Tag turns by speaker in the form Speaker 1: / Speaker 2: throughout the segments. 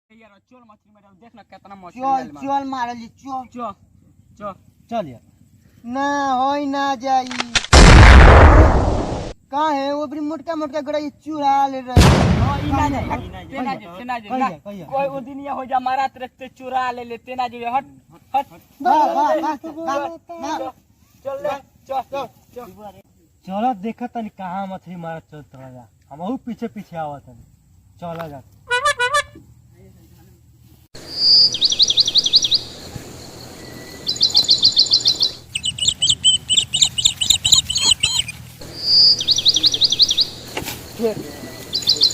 Speaker 1: यार चल मछली मारे देख ना कितना मछली
Speaker 2: चल चल मार ली चल
Speaker 1: चल चल
Speaker 2: चल यार ना होई ना जाई का है वो भी मोटका मोटका गड़ा चूड़ा ले रहे
Speaker 1: हां ई ना जाए तेना जे कोई ओ दिन ये हो जा मारा तरह चुरा ले तेना जे हट हट चल ले चल
Speaker 2: चलो देखा तनी कहां मछली मारत चलत रहा हमहू पीछे पीछे आवत तनी चला जा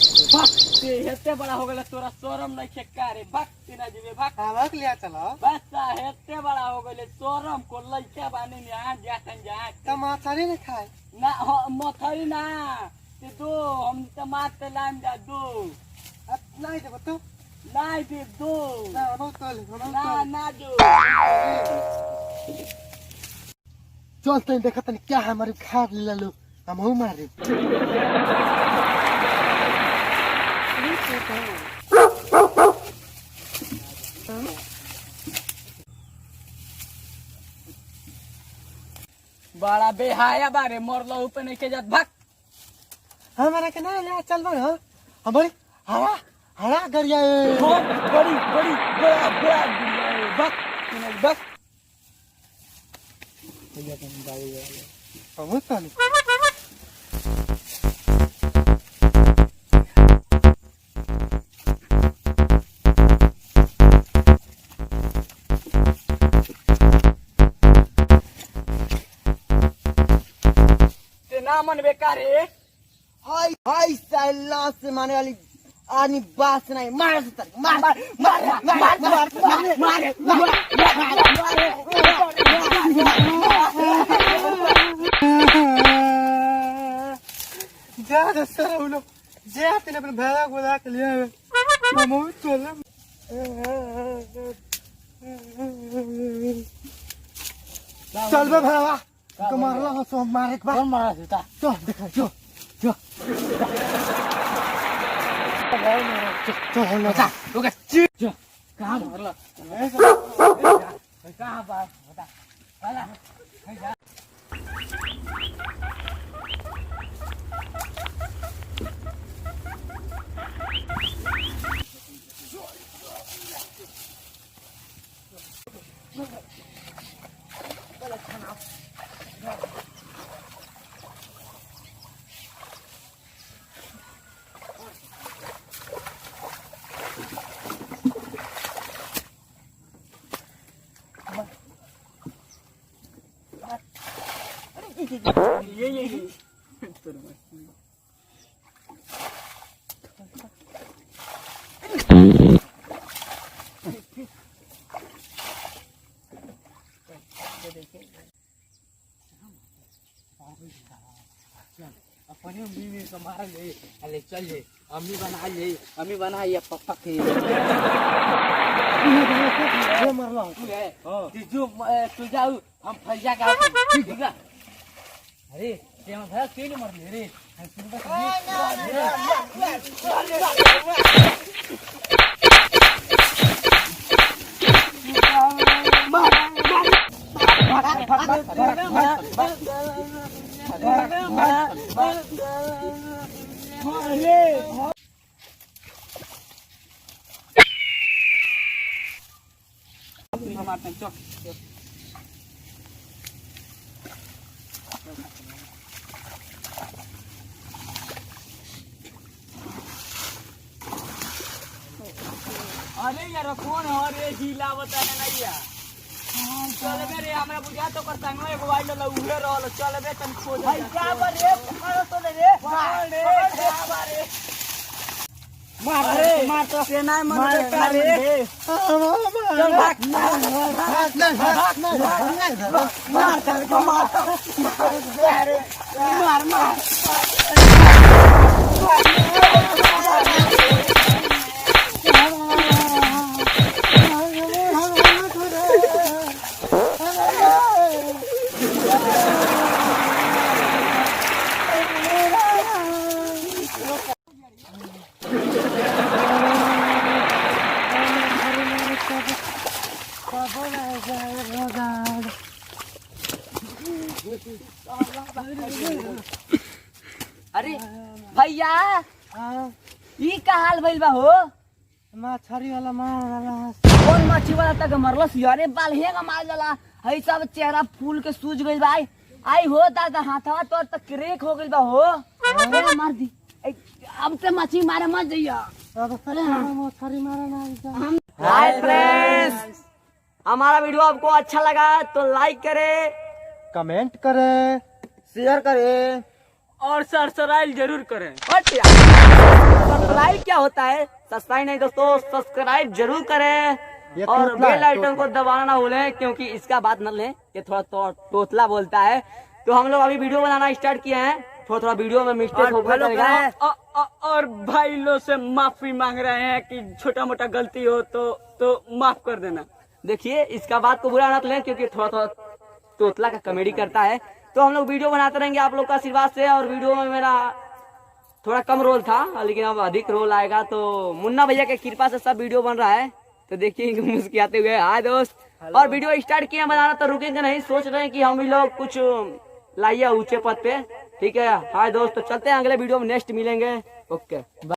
Speaker 1: हेते बड़ा हो गला तोरा शरम नहीं खेका रे भाग तेना जेबे भाग
Speaker 2: आवाज लिया चलो
Speaker 1: बस हेते बड़ा हो गले शरम को लइका बानी ने आ जातन जा
Speaker 2: टमाटर नहीं खाए
Speaker 1: ना मथरी ना ते दो हम टमाटर लाम जा दो
Speaker 2: अब नहीं दे तो
Speaker 1: नहीं दे दो
Speaker 2: ना नो तल
Speaker 1: ना दो
Speaker 2: चलते देखा तनी क्या हमारे खार ले लो हम हूं मारे
Speaker 1: बड़ा बेहाया बारे मरलो ऊपर नहीं के जात भाग
Speaker 2: हमारा के ना ले चल बड़ हमारी हरा हरा गरिया
Speaker 1: बड़ी बड़ी बड़ा बड़ा भाग तूने बस भैया तुम गाड़ी
Speaker 2: हम चल
Speaker 1: मन बेकार है
Speaker 2: हाय हाय साला से मारने वाली आदमी बात नहीं मार मार मार मार मार मार जा दसरा उलो जा तेरे अपने भाई को ला के ले मामू चल चल बे भाई तो मारला हो सो मारे के बाद मारा देता चल देखा जो जो चल जा ओके जो कहां मारला कहां बात बता वाला जा ये अपने बीवी को मार ले अरे चल ले अम्मी बना ये पप्पा के ये मारला
Speaker 1: तू है जो तू जाओ हम फैजा का ठीक है अरे ये हम भैया क्यों नहीं मर ले रे अरे यार कौन है अरे जिला बताने नहीं यार चल बे रे हमरा बुझा तो कर संग एगो आइल ल उहे रहल चल बे तन खोज भाई का बरे पकड़ तो रे मार रे मार तो से ना मन बेकार रे चल भाग मार अरे भैया ई का हाल भइल बा हो?
Speaker 2: मछरी वाला मार
Speaker 1: कौन मच्छी वाला तक मरलस यारे बाल हेगा मार जाला हई सब चेहरा फूल के सूज गइल बा आई हो दादा हाथवा तोर तक क्रेक हो गइल बा हो मार दी अब से मच्छी मारे मत जइया
Speaker 2: मछरी मारा ना।
Speaker 1: हाय फ्रेंड्स, हमारा वीडियो आपको अच्छा लगा तो लाइक करें,
Speaker 2: कमेंट करे, शेयर करे
Speaker 1: और सब्सक्राइब जरूर करें। सब्सक्राइब क्या होता है? सब्सक्राइब नहीं दोस्तों, सब्सक्राइब जरूर करें और बेल आइकन को दबाना ना भूलें, क्योंकि इसका बात न लें, ये थोड़ा तोतला बोलता है। तो हम लोग अभी वीडियो बनाना स्टार्ट किए हैं, थोड़ा वीडियो में मिस्टेक हो और भाई लोग से माफी मांग रहे हैं कि छोटा मोटा गलती हो तो माफ कर देना। देखिए इसका बात को बुरा मत लें, क्योंकि थोड़ा तोतला का कॉमेडी करता है। तो हम लोग वीडियो बनाते रहेंगे आप लोग का आशीर्वाद से, और वीडियो में मेरा थोड़ा कम रोल था, लेकिन अब अधिक रोल आएगा। तो मुन्ना भैया के कृपा से सब वीडियो बन रहा है, तो देखिए मुस्कुराते हुए हाय दोस्त। और वीडियो स्टार्ट किए बनाना तो रुकेंगे नहीं, सोच रहे हैं कि हम भी लोग कुछ लाइए ऊंचे पद पे, ठीक है। हाय दोस्त, तो चलते हैं अगले वीडियो में, नेक्स्ट मिलेंगे। ओके।